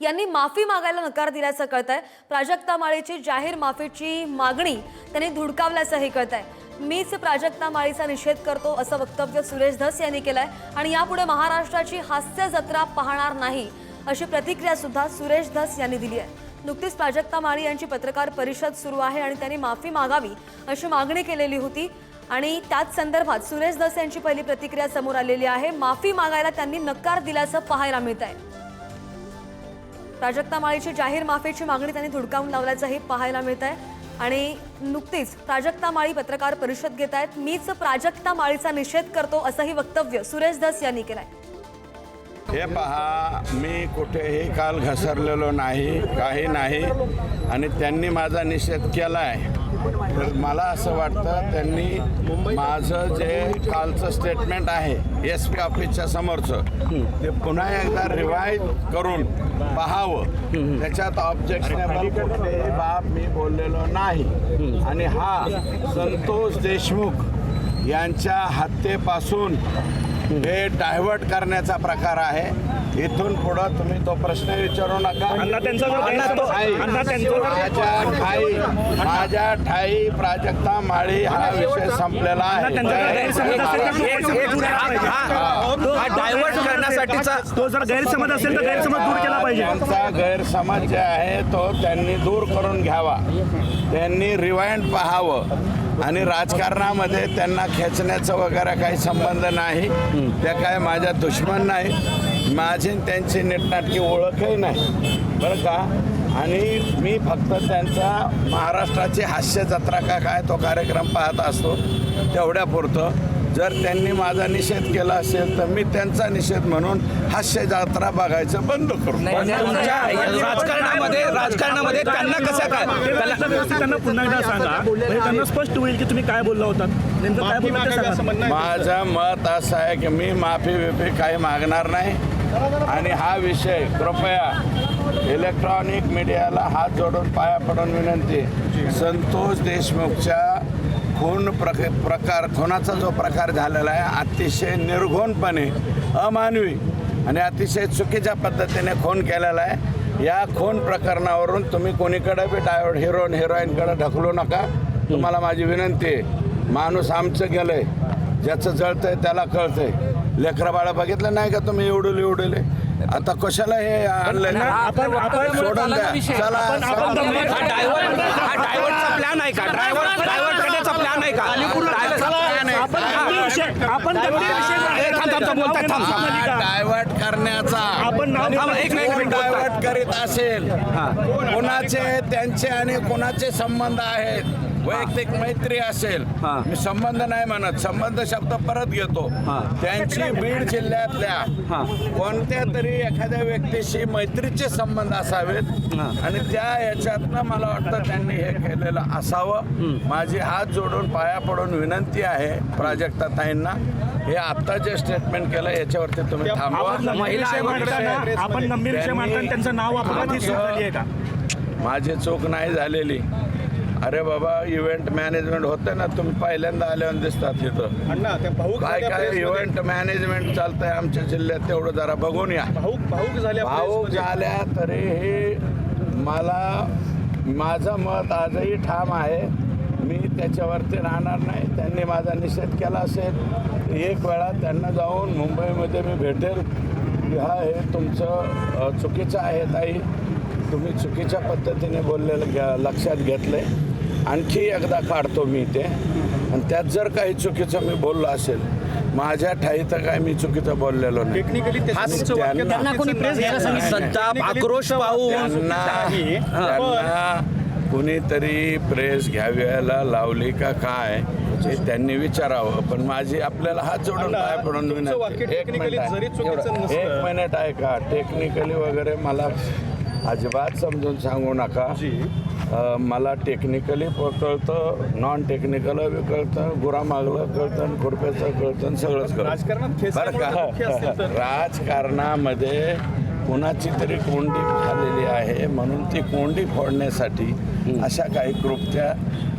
यांनी माफी मागायला नकार दिल्याचं कळतंय। प्राजक्ता माळीची जाहीर माफीची मागणी त्यांनी धुडकावल्याचंही कळतंय। मीच प्राजक्ता माळीचा निषेध करतो असं वक्तव्य सुरेश धस यांनी केलंय आणि यापुढे महाराष्ट्राची हास्य जत्रा पाहणार नाही अशी प्रतिक्रिया सुद्धा सुरेश धस यांनी दिली आहे। नुकतीच प्राजक्ता माळी यांची पत्रकार परिषद सुरू आहे आणि त्यांनी माफी मागावी अशी मागणी केलेली होती आणि त्याच संदर्भात सुरेश धस यांची पहिली प्रतिक्रिया समोर आलेली आहे। माफी मागायला त्यांनी नकार दिल्याचं पाहायला मिळतंय। प्राजक्ता माळीची जाहीर माफीची मागणी त्यांनी धुडकावून लावल्याचंही पाहायला मिळतंय आणि नुकतीच प्राजक्ता माळी पत्रकार परिषद घेत आहेत। मीच प्राजक्ता माळीचा निषेध करतो असंही वक्तव्य सुरेश धस यांनी केलंय। हे पहा, मी कुठेही काल घसरलेलो नाही, काही नाही आणि त्यांनी माझा निषेध केला आहे। तर मला असं वाटतं त्यांनी माझं जे कालचं स्टेटमेंट आहे SP ऑफिसच्या समोरचं ते पुन्हा एकदा रिवाईज करून पाहावं। त्याच्यात ऑब्जेक्शनेबल कुठलीही बाब मी बोललेलो नाही आणि हा संतोष देशमुख यांच्या हत्येपासून हे डायव्हर्ट करण्याचा प्रकार आहे। इथून पुढं तुम्ही तो प्रश्न विचारू नका। माझ्या ठाई प्राजक्ता माळी हा विषय संपलेला आहे। डायव्हर्ट करण्यासाठीचा तो जर गैरसमज असेल तर गैरसमज दूर केला पाहिजे। त्यांचा गैरसमज जे आहे तो त्यांनी दूर करून घ्यावा। त्यांनी रिवाइंड पाहावं आणि राजकारणामध्ये त्यांना खेचण्याचा वगैरे काही संबंध नाही। त्या काय माझ्या दुश्मन नाही, माझी त्यांची नीटनाटकी ओळखही नाही बरं का। आणि मी फक्त त्यांचा महाराष्ट्राची हास्य जत्रा का काय तो कार्यक्रम पाहत असतो तेवढ्यापुरतं। जर त्यांनी माझा निषेध केला असेल तर मी त्यांचा निषेध म्हणून हास्य जत्रा बघायचं बंद करू। राजकारणामध्ये त्यांना कसं काय त्यांना पुन्हा एकदा सांगा, म्हणजे त्यांना स्पष्ट होईल की तुम्ही काय बोलला होता, नेमकं काय बोलला। माझं मत असं आहे की मी माफी बिफी काही मागणार नाही आणि हा विषय कृपया इलेक्ट्रॉनिक मीडियाला हात जोडून पाया पडून विनंती, संतोष देशमुखच्या खुनाचा जो प्रकार झालेला आहे अतिशय निर्घृणपणे अमानवी आणि अतिशय चुकीच्या पद्धतीने खून केलेला आहे। या खून प्रकरणावरून तुम्ही कोणीकडे बी हिरोईनकडे ढकलू नका। तुम्हाला माझी विनंती आहे, माणूस आमचं गेलंय, ज्याचं जळतंय त्याला कळतंय। लेकरं बाळा बघितलं नाही का तुम्ही एवढले आता कशाला हे आणलं सोडून द्या। चला डायव्हर्टचा प्लॅन आहे का? डायव्हर्ट करण्याचा प्लॅन आहे का? डायव्हर्ट करण्याचा डायव्हर्ट करीत असेल कोणाचे त्यांचे आणि कोणाचे संबंध आहेत, वैयक्तिक मैत्री असेल, मी संबंध नाही म्हणत, संबंध शब्द परत घेतो। त्यांची बीड जिल्ह्यातल्या कोणत्या तरी एखाद्या व्यक्तीशी मैत्रीचे संबंध असावेत आणि त्या याच्यातनं मला वाटतं त्यांनी हे केलेलं असावं। माझी हात जोडून पाया पडून विनंती आहे प्राजक्ता ताईंना, हे आता जे स्टेटमेंट केलं याच्यावरती तुम्ही थांबवा। आपण गंभीर विषय मांडताना त्यांचं नाव वापरण्यात ही चूक झाली आहे का? माझी चूक नाही झालेली। अरे बाबा, इव्हेंट मॅनेजमेंट होतं ना, तुम्ही पहिल्यांदा आल्यावर दिसतात तिथं काय काय इव्हेंट मॅनेजमेंट चालतंय आमच्या जिल्ह्यात, तेवढं जरा बघून या। भाऊक झाल्या तरीही मला माझं मत आजही ठाम आहे, मी त्याच्यावरती राहणार नाही। त्यांनी माझा निषेध केला असेल एक वेळा त्यांना जाऊन मुंबईमध्ये मी भेटेल, हा हे तुमचं चुकीचं आहे ताई, तुम्ही चुकीच्या पद्धतीने बोललेलं लक्षात घेतलंय, आणखी एकदा काढतो मी ते आणि त्यात जर काही चुकीचं मी बोललो असेल माझ्या ठाई तर काय मी चुकीचं बोललेलो नाही। संताप आक्रोश पाहून त्यांना कुणीतरी प्रेस घ्यायला लावली का काय हे त्यांनी विचारावं, पण माझी आपल्याला हात जोडून पाय पडून विनंती। एक मिनिट आहे का, टेक्निकली वगैरे मला अजिबात समजून सांगू नका। मला टेक्निकली कळतं, नॉन टेक्निकल कळतं, गुरामागलं कळतं, खुरप्याचं कळतं, सगळंच कळतं बरं का। राजकारणामध्ये कुणाची तरी कोंडी झालेली आहे म्हणून ती कोंडी फोडण्यासाठी अशा काही कृत्या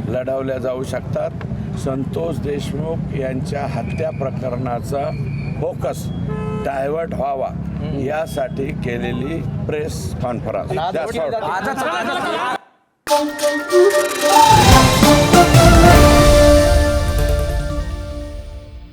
लढवल्या जाऊ शकतात। संतोष देशमुख यांच्या हत्या प्रकरणाचा फोकस डायव्हर्ट व्हावा यासाठी केलेली प्रेस कॉन्फरन्स.